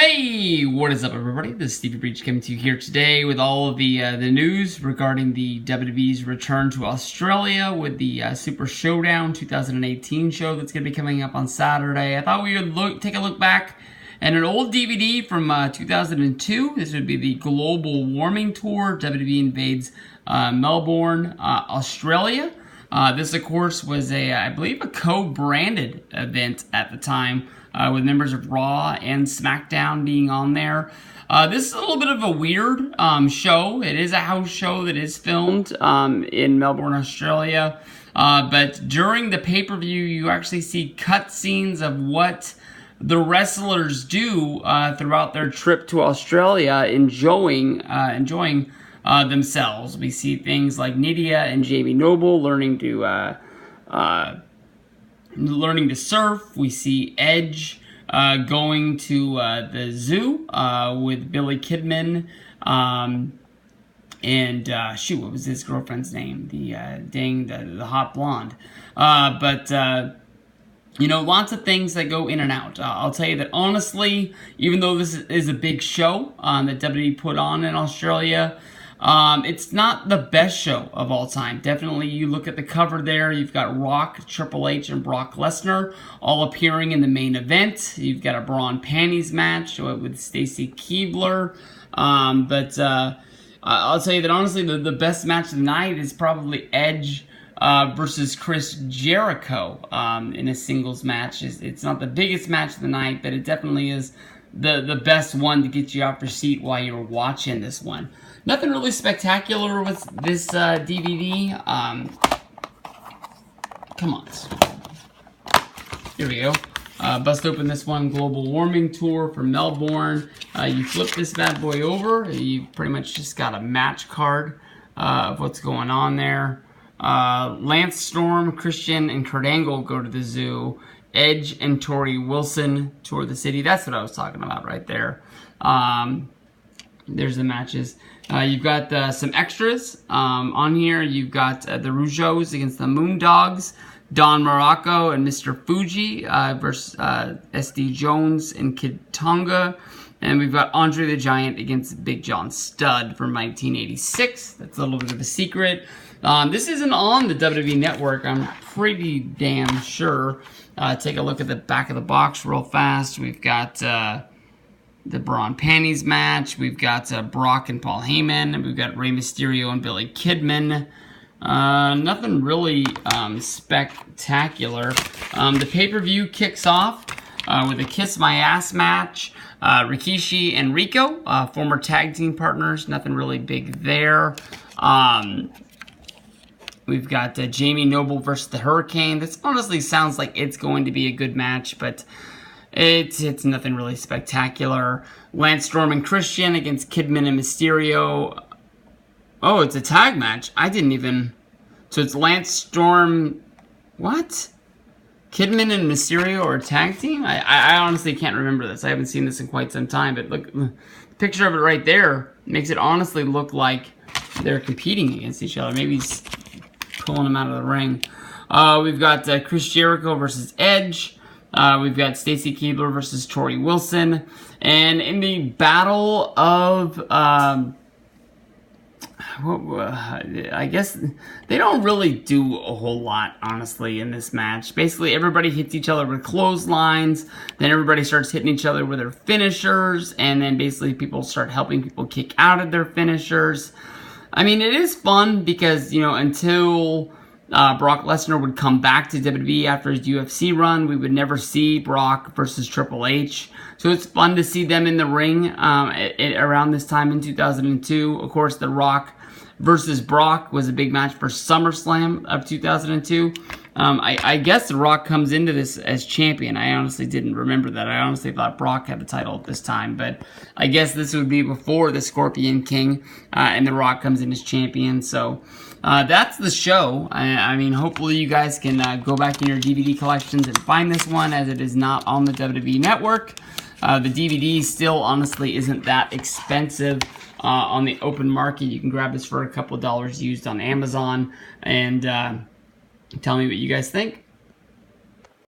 Hey, what is up, everybody? This is Stevie Breach coming to you here today with all of the news regarding the WWE's return to Australia with the Super Showdown 2018 show that's going to be coming up on Saturday. I thought we would take a look back at an old DVD from 2002. This would be the Global Warming Tour, WWE Invades Melbourne, Australia. This, of course, was I believe, a co-branded event at the time, with members of Raw and SmackDown being on there. This is a little bit of a weird show. It is a house show that is filmed in Melbourne, Australia. But during the pay-per-view, you actually see cutscenes of what the wrestlers do throughout their trip to Australia, enjoying themselves. We see things like Nydia and Jamie Noble learning to surf. We see Edge going to the zoo with Billy Kidman and what was his girlfriend's name? The hot blonde. But lots of things that go in and out. I'll tell you that honestly, even though this is a big show that WWE put on in Australia, it's not the best show of all time. Definitely, you look at the cover there, you've got Rock, Triple H, and Brock Lesnar all appearing in the main event. You've got a bra and panties match with Stacy Keibler. But I'll tell you that honestly, the best match of the night is probably Edge versus Chris Jericho in a singles match. It's not the biggest match of the night, but it definitely is the best one to get you off your seat while you're watching this one. Nothing really spectacular with this DVD. Come on. Here we go. Bust open this one, Global Warming Tour for Melbourne. You flip this bad boy over. You pretty much just got a match card of what's going on there. Lance Storm, Christian, and Kurt Angle go to the zoo. Edge and Tori Wilson tour the city. That's what I was talking about right there. There's the matches. You've got some extras on here. You've got the Rougeaus against the Moondogs, Don Morocco and Mr. Fuji versus SD Jones and Kid Tonga. And we've got Andre the Giant against Big John Studd from 1986. That's a little bit of a secret. This isn't on the WWE Network, I'm pretty damn sure. Take a look at the back of the box real fast. We've got the bra and panties match. We've got Brock and Paul Heyman. And we've got Rey Mysterio and Billy Kidman. Nothing really spectacular. The pay-per-view kicks off with a Kiss My Ass match. Rikishi and Rico, former tag team partners. Nothing really big there. We've got Jamie Noble versus the Hurricane. This honestly sounds like it's going to be a good match, but it's nothing really spectacular. Lance Storm and Christian against Kidman and Mysterio. Oh, it's a tag match. I didn't even... So it's Lance Storm... What? Kidman and Mysterio are a tag team? I honestly can't remember this. I haven't seen this in quite some time, but look, the picture of it right there makes it honestly look like they're competing against each other. Maybe he's pulling them out of the ring. We've got Chris Jericho versus Edge. We've got Stacy Keibler versus Tori Wilson. And in the battle of... I guess they don't really do a whole lot, honestly, in this match. Basically, everybody hits each other with clotheslines. Then everybody starts hitting each other with their finishers. And then basically people start helping people kick out of their finishers. I mean, it is fun because, until Brock Lesnar would come back to WWE after his UFC run, we would never see Brock versus Triple H. So it's fun to see them in the ring around this time in 2002. Of course, The Rock versus Brock was a big match for SummerSlam of 2002. I guess The Rock comes into this as champion. I honestly didn't remember that. I honestly thought Brock had the title at this time. But I guess this would be before the Scorpion King and The Rock comes in as champion. So that's the show. I mean, hopefully you guys can go back in your DVD collections and find this one, as it is not on the WWE Network. The DVD still honestly isn't that expensive on the open market. You can grab this for a couple $dollars used on Amazon. And tell me what you guys think.